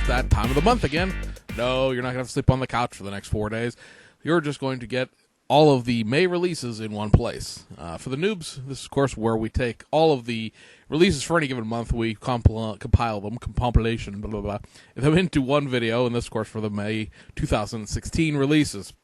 that time of the month again. No, you're not going to have to sleep on the couch for the next 4 days. You're just going to get all of the May releases in one place. For the noobs, this is, of course, where we take all of the releases for any given month, we compile them, compilation, blah, blah, blah, them into one video, and this, of course, for the May 2016 releases.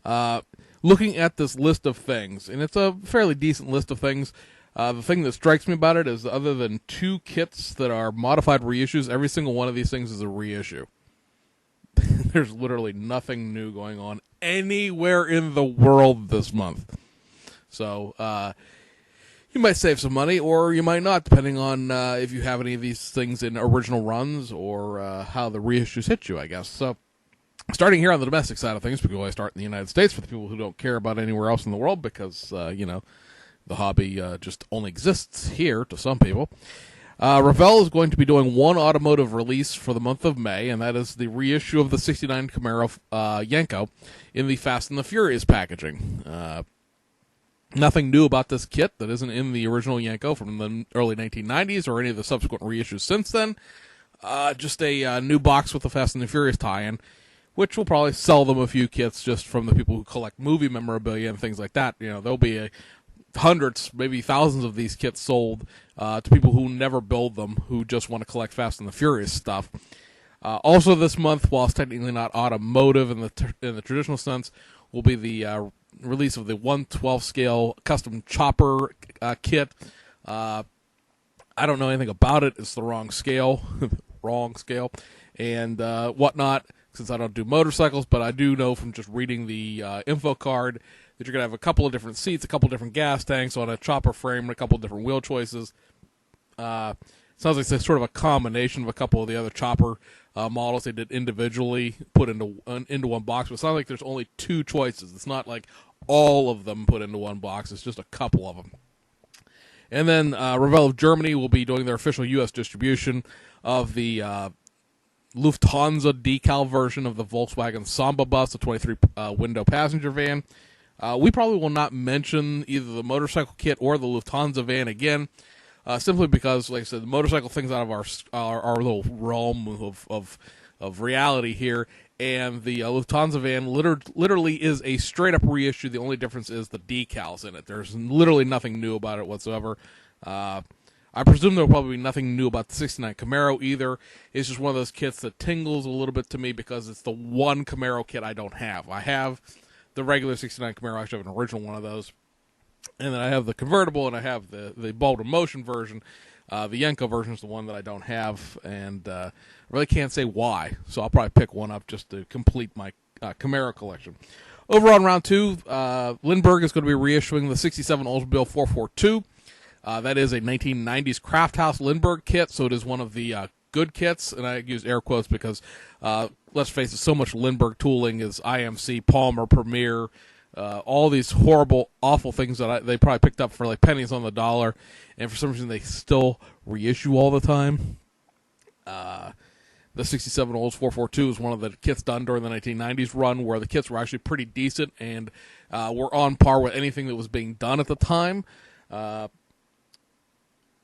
Looking at this list of things, and it's a fairly decent list of things, the thing that strikes me about it is other than 2 kits that are modified reissues, every single one of these things is a reissue. There's literally nothing new going on anywhere in the world this month. So, you might save some money, or you might not, depending on if you have any of these things in original runs, or how the reissues hit you, I guess. So, starting here on the domestic side of things, because I start in the United States for the people who don't care about anywhere else in the world, because, the hobby just only exists here to some people. Revell is going to be doing one automotive release for the month of May, and that is the reissue of the 69 Camaro Yenko in the Fast and the Furious packaging. Nothing new about this kit that isn't in the original Yenko from the early 1990s or any of the subsequent reissues since then. Just a new box with the Fast and the Furious tie-in, which will probably sell them a few kits just from the people who collect movie memorabilia and things like that. You know, there'll be hundreds, maybe thousands of these kits sold to people who never build them, who just want to collect Fast and the Furious stuff. Also this month, while it's technically not automotive in the traditional sense, will be the release of the 1/12 scale custom chopper kit. I don't know anything about it. It's the wrong scale, and whatnot, since I don't do motorcycles, but I do know from just reading the info card that you're going to have a couple of different seats, a couple of different gas tanks on a chopper frame, and a couple of different wheel choices. Sounds like it's sort of a combination of a couple of the other chopper models they did individually put into one box, but it sounds like there's only 2 choices. It's not like all of them put into one box. It's just a couple of them. And then Revell of Germany will be doing their official U.S. distribution of the Lufthansa decal version of the Volkswagen Samba bus, the 23-window passenger van. We probably will not mention either the motorcycle kit or the Lufthansa van again, simply because, like I said, the motorcycle thing's out of our little realm of reality here, and the Lufthansa van literally is a straight-up reissue. The only difference is the decals in it. There's literally nothing new about it whatsoever. I presume there will probably be nothing new about the 69 Camaro either. It's just one of those kits that tingles a little bit to me because it's the one Camaro kit I don't have. I have the regular 69 Camaro. I actually have an original one of those. And then I have the convertible, and I have the Boulder Motion version. The Yenko version is the one that I don't have, and I really can't say why. So I'll probably pick one up just to complete my Camaro collection. Over on round 2, Lindbergh is going to be reissuing the 67 Oldsmobile 442. That is a 1990s Craft House Lindbergh kit, so it is one of the good kits, and I use air quotes because, let's face it, so much Lindbergh tooling is IMC, Palmer, Premier, all these horrible, awful things that they probably picked up for like pennies on the dollar, and for some reason they still reissue all the time. The 67 Olds 442 is one of the kits done during the 1990s run where the kits were actually pretty decent and were on par with anything that was being done at the time.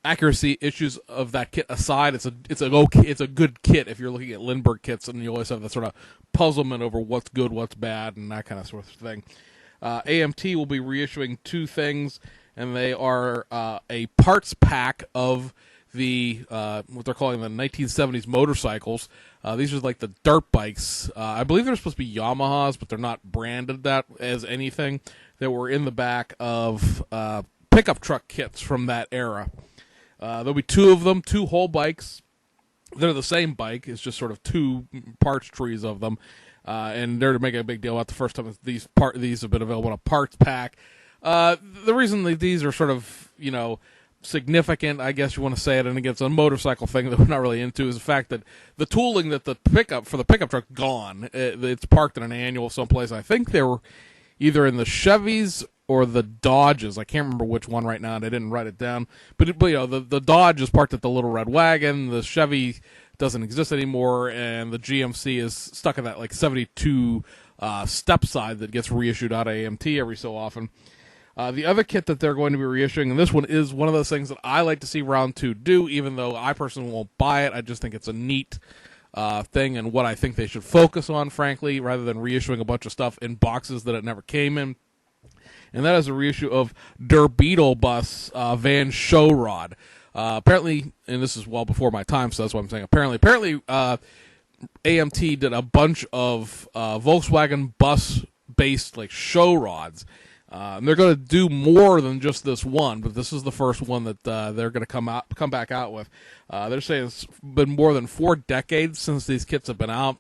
Accuracy issues of that kit aside, it's a good kit if you're looking at Lindbergh kits, and you always have that sort of puzzlement over what's good, what's bad, and that kind of sort of thing. AMT will be reissuing 2 things, and they are a parts pack of the what they're calling the 1970s motorcycles. These are like the dirt bikes. I believe they're supposed to be Yamahas, but they're not branded that as anything. That were in the back of pickup truck kits from that era. There'll be 2 of them, 2 whole bikes. They're the same bike. It's just sort of 2 parts trees of them. And they're making a big deal about the first time these have been available in a parts pack. The reason that these are sort of, significant, I guess you want to say it, and against a motorcycle thing that we're not really into, is the fact that the tooling that the pickup truck gone. It's parked in an annual someplace. I think they were either in the Chevys or the Dodges. I can't remember which one right now, and I didn't write it down. But the Dodge is parked at the Little Red Wagon. The Chevy doesn't exist anymore, and the GMC is stuck in that like 72 step side that gets reissued out of AMT every so often. The other kit that they're going to be reissuing, and this one is one of those things that I like to see Round 2 do, even though I personally won't buy it. I just think it's a neat thing and what I think they should focus on, frankly, rather than reissuing a bunch of stuff in boxes that it never came in. And that is a reissue of Der Beetlebus Van Show Rod. Apparently, and this is well before my time, so that's what I'm saying. Apparently, AMT did a bunch of Volkswagen bus-based like show rods. And they're going to do more than just this one, but this is the first one that they're going to come back out with. They're saying it's been more than 4 decades since these kits have been out,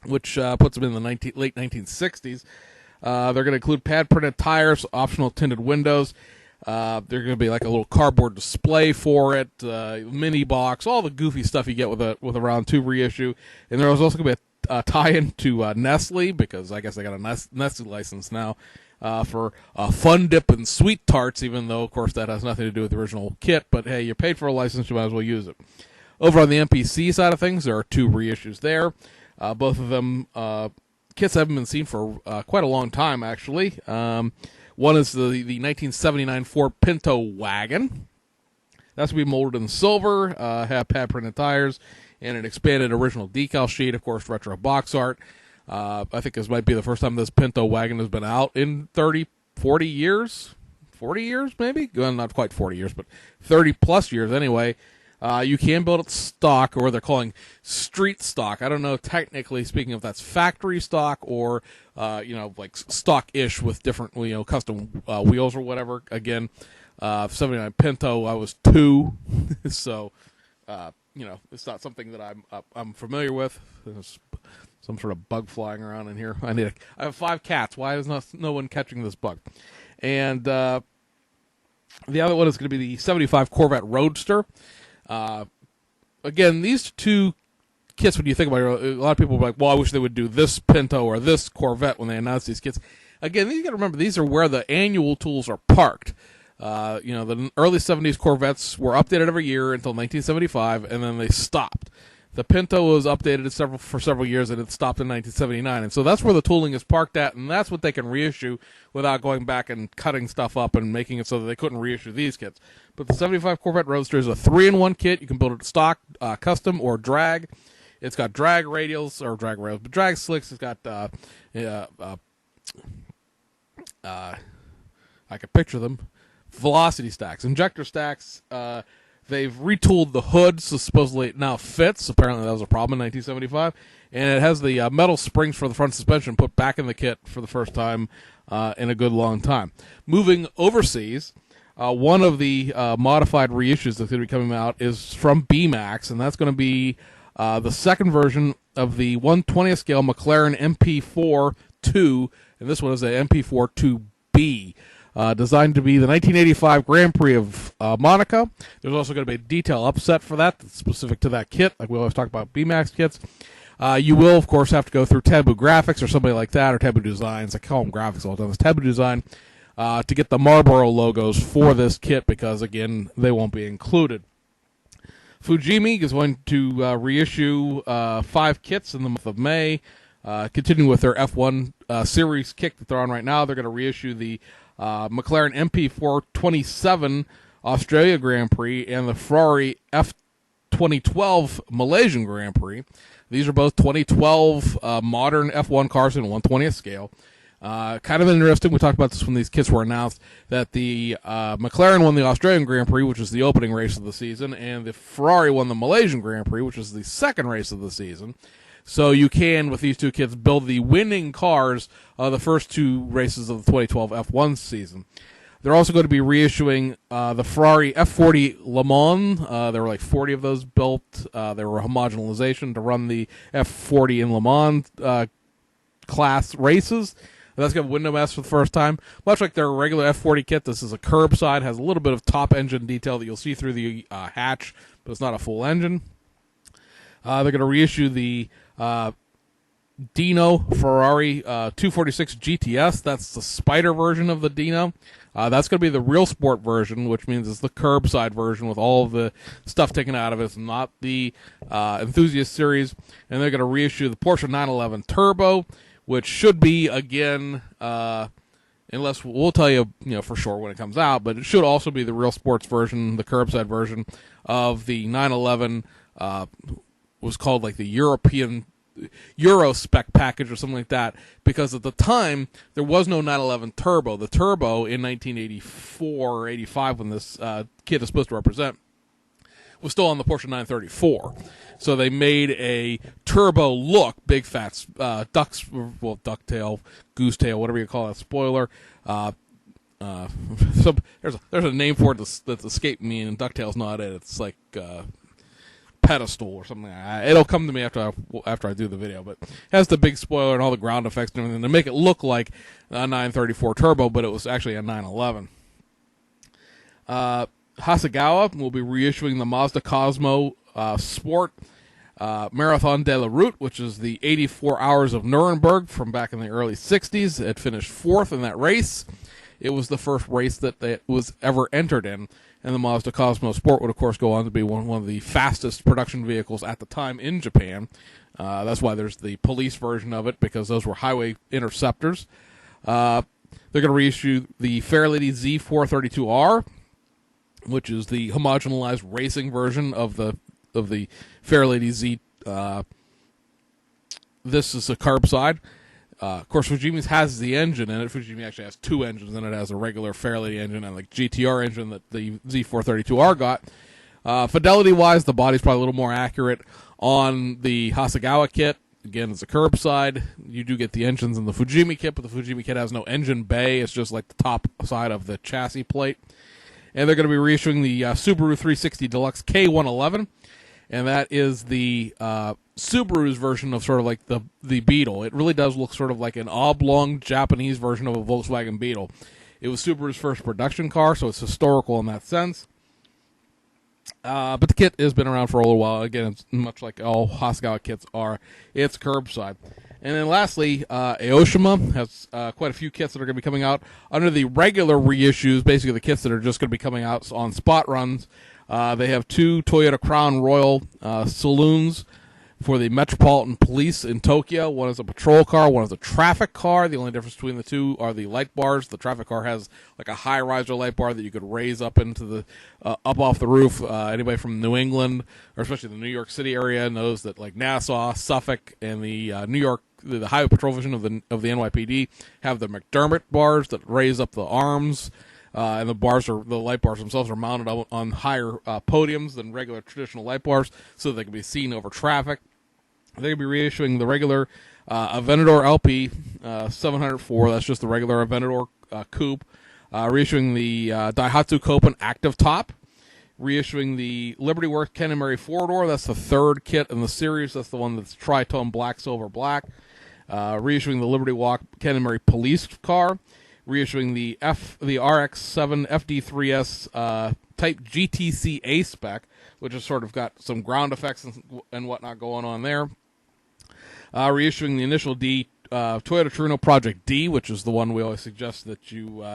which puts them in the late 1960s. They're going to include pad-printed tires, optional tinted windows. They're going to be like a little cardboard display for it, mini box, all the goofy stuff you get with a round 2 reissue. And there was also going to be a tie-in to Nestle, because I guess they got a Nestle license now, for Fun Dip and Sweet Tarts, even though, of course, that has nothing to do with the original kit. But, hey, you paid for a license, you might as well use it. Over on the MPC side of things, there are 2 reissues there. Both of them, kits haven't been seen for quite a long time, actually. One is the 1979 Ford Pinto wagon. That's going to be molded in silver, have pad-printed tires, and an expanded original decal sheet, of course, retro box art. I think this might be the first time this Pinto wagon has been out in 40 years. 40 years, maybe? Well, not quite 40 years, but 30-plus years anyway. You can build it stock, or they're calling street stock. I don't know, technically speaking, if that's factory stock or, like stock-ish with different, custom wheels or whatever. Again, 79 Pinto, I was 2, so, it's not something that I'm familiar with. There's some sort of bug flying around in here. I have 5 cats. Why is no one catching this bug? And the other one is going to be the 75 Corvette Roadster. Again, these 2 kits, when you think about it, a lot of people are like, well, I wish they would do this Pinto or this Corvette when they announce these kits. Again, you got to remember, these are where the annual tools are parked. The early 70s Corvettes were updated every year until 1975, and then they stopped. The Pinto was updated for several years, and it stopped in 1979. And so that's where the tooling is parked at, and that's what they can reissue without going back and cutting stuff up and making it so that they couldn't reissue these kits. But the 75 Corvette Roadster is a 3-in-1 kit. You can build it stock, custom, or drag. It's got drag radials, or drag rails, but drag slicks. It's got, I can picture them, velocity stacks, injector stacks. They've retooled the hood, so supposedly it now fits. Apparently that was a problem in 1975. And it has the metal springs for the front suspension put back in the kit for the first time in a good long time. Moving overseas, one of the modified reissues that's going to be coming out is from B-Max, and that's going to be the second version of the 1/20th scale McLaren MP4-2, and this one is a MP4-2B. Designed to be the 1985 Grand Prix of Monaco. There's also going to be a detail upset for that's specific to that kit, like we always talk about B-Max kits. You will, of course, have to go through Taboo Graphics or somebody like that, or Taboo Designs. I call them graphics all the time. It's Taboo Design to get the Marlboro logos for this kit because, again, they won't be included. Fujimi is going to reissue 5 kits in the month of May, continuing with their F1 series kick that they're on right now. They're going to reissue the McLaren MP427 Australia Grand Prix and the Ferrari F2012 Malaysian Grand Prix. These are both 2012 modern F1 cars in 1/20th scale. Kind of interesting, we talked about this when these kits were announced, that the McLaren won the Australian Grand Prix, which was the opening race of the season, and the Ferrari won the Malaysian Grand Prix, which was the second race of the season. So you can, with these 2 kits, build the winning cars the first 2 races of the 2012 F1 season. They're also going to be reissuing the Ferrari F40 Le Mans. There were like 40 of those built. There were homogenization to run the F40 in Le Mans class races. That's going to have window masks for the first time. Much like their regular F40 kit, this is a curbside, has a little bit of top engine detail that you'll see through the hatch, but it's not a full engine. They're going to reissue the Dino Ferrari 246 GTS. That's the Spider version of the Dino. That's going to be the real sport version, which means it's the curbside version with all of the stuff taken out of it. It's not the Enthusiast series. And they're going to reissue the Porsche 911 Turbo, which should be, again, unless we'll tell you, for sure when it comes out, but it should also be the real sports version, the curbside version of the 911 was called like the European Euro spec package or something like that, because at the time there was no 911 turbo. The turbo in 1984 or 85, when this kit is supposed to represent, was still on the Porsche 934. So they made a turbo look, big fat ducktail, goose tail, whatever you call that spoiler. So there's a name for it that's escaped me, and ducktail's not it. It's like pedestal or something. It'll come to me after I do the video, but it has the big spoiler and all the ground effects and everything to make it look like a 934 turbo, but it was actually a 911. Hasegawa will be reissuing the Mazda Cosmo Sport Marathon de la Route, which is the 84 Hours of Nuremberg from back in the early 60s. It finished 4th in that race. It was the first race that it was ever entered in, and the Mazda Cosmo Sport would, of course, go on to be one of the fastest production vehicles at the time in Japan. That's why there's the police version of it, because those were highway interceptors. They're going to reissue the Fairlady Z432R, which is the homogenized racing version of the Fairlady Z. This is a curbside. Of course, Fujimi's has the engine in it. Fujimi actually has 2 engines in it. It has a regular Fairlady engine and like GTR engine that the Z432R got. Fidelity-wise, the body's probably a little more accurate on the Hasegawa kit. Again, it's a curbside. You do get the engines in the Fujimi kit, but the Fujimi kit has no engine bay. It's just like the top side of the chassis plate. And they're going to be reissuing the Subaru 360 Deluxe K111. And that is the Subaru's version of sort of like the Beetle. It really does look sort of like an oblong Japanese version of a Volkswagen Beetle. It was Subaru's first production car, so it's historical in that sense. But the kit has been around for a little while. Again, it's much like all Hasegawa kits are. It's curbside. And then lastly, Aoshima has quite a few kits that are going to be coming out under the regular reissues, basically the kits that are just going to be coming out on spot runs. They have 2 Toyota Crown Royal saloons for the Metropolitan Police in Tokyo. One is a patrol car, one is a traffic car. The only difference between the two are the light bars. The traffic car has like a high riser light bar that you could raise up into the up off the roof. Anybody from New England, or especially the New York City area, knows that like Nassau, Suffolk, and the New York, the Highway Patrol Division of the NYPD have the McDermott bars that raise up the arms. And the light bars themselves are mounted on higher podiums than regular traditional light bars, so they can be seen over traffic. They're going to be reissuing the regular Aventador LP 704. That's just the regular Aventador coupe. Reissuing the Daihatsu Copen Active Top. Reissuing the Liberty Works Ken and Mary 4-door. That's the 3rd kit in the series. That's the one that's tritone black, silver, black. Reissuing the Liberty Walk Ken and Mary police car. Reissuing the RX-7 FD3S Type GTC A spec, which has sort of got some ground effects and whatnot going on there. Reissuing the initial D Toyota Torino Project D, which is the one we always suggest that you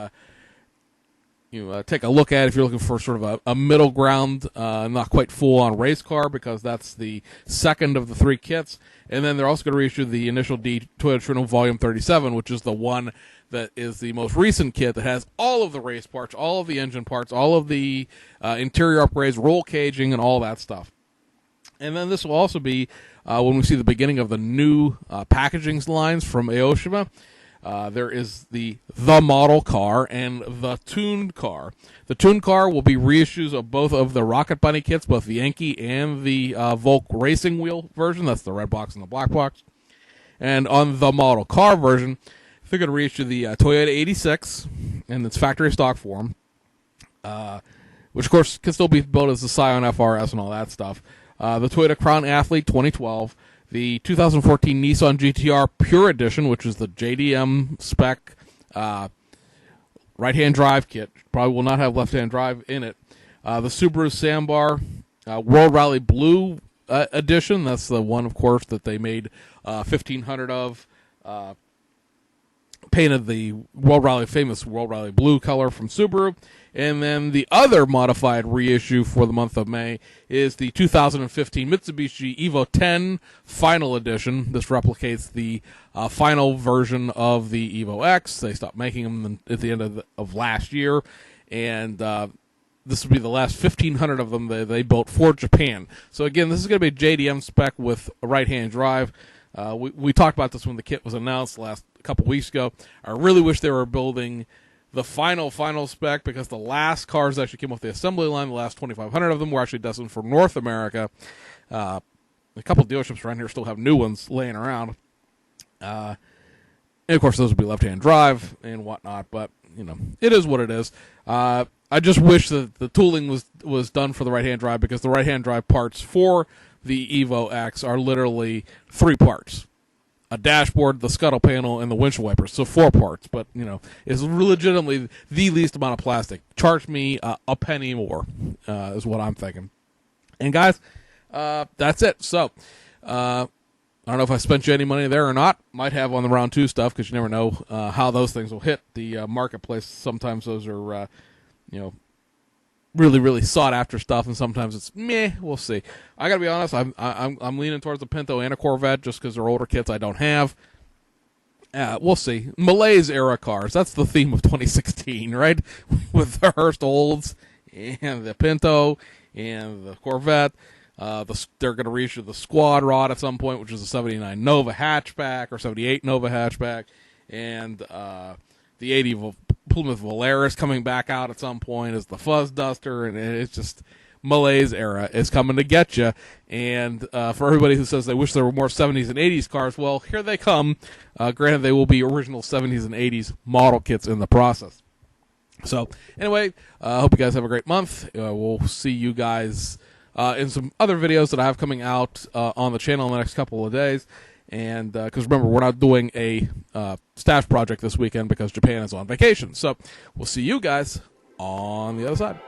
take a look at if you're looking for sort of a middle ground, not quite full-on race car, because that's the 2nd of the 3 kits. And then they're also going to reissue the initial D Toyota Torino Volume 37, which is the one that is the most recent kit that has all of the race parts, all of the engine parts, all of the interior upgrades, roll caging, and all that stuff. And then this will also be when we see the beginning of the new packaging lines from Aoshima. There is the model car and the tuned car. The tuned car will be reissues of both of the Rocket Bunny kits, both the Yankee and the Volk Racing Wheel version. That's the red box and the black box. And on the model car version, they're going to reissue the Toyota 86 in its factory stock form, which, of course, can still be built as the Scion FRS and all that stuff. The Toyota Crown Athlete 2012, the 2014 Nissan GTR Pure Edition, which is the JDM spec right-hand drive kit. Probably will not have left-hand drive in it. The Subaru Sambar World Rally Blue Edition. That's the one, of course, that they made 1,500 of. Painted the famous World Rally Blue color from Subaru. And then the other modified reissue for the month of May is the 2015 Mitsubishi Evo 10 Final Edition. This replicates the final version of the Evo X. They stopped making them at the end of last year. And this will be the last 1,500 of them that they built for Japan. So again, this is going to be a JDM spec with a right-hand drive. We talked about this when the kit was announced a couple weeks ago. I really wish they were building the final spec, because the last cars that actually came off the assembly line, the last 2,500 of them, were actually destined for North America. A couple dealerships around here still have new ones laying around. And of course, those would be left-hand drive and whatnot, but, it is what it is. I just wish that the tooling was done for the right-hand drive, because the right-hand drive parts for the Evo X are literally 3 parts. A dashboard, the scuttle panel, and the windshield wipers. So 4 parts, but, it's legitimately the least amount of plastic. Charge me a penny more, is what I'm thinking. And guys, that's it. So, I don't know if I spent you any money there or not. Might have on the round 2 stuff, because you never know how those things will hit the marketplace. Sometimes those are, really, really sought after stuff, and sometimes it's meh. We'll see. I gotta be honest. I'm leaning towards the Pinto and a Corvette just because they're older kits I don't have. We'll see. Malaise era cars. That's the theme of 2016, right? With the Hurst Olds and the Pinto and the Corvette. They're going to reissue the Squad Rod at some point, which is a 79 Nova hatchback or 78 Nova hatchback, and the 80 Plymouth Valeris coming back out at some point as the Fuzz Duster, and it's just Malaise era is coming to get you. And for everybody who says they wish there were more 70s and 80s cars, well, here they come. Granted, they will be original 70s and 80s model kits in the process. So anyway, I hope you guys have a great month. We'll see you guys in some other videos that I have coming out on the channel in the next couple of days. And because remember, we're not doing a staff project this weekend because Japan is on vacation. So we'll see you guys on the other side.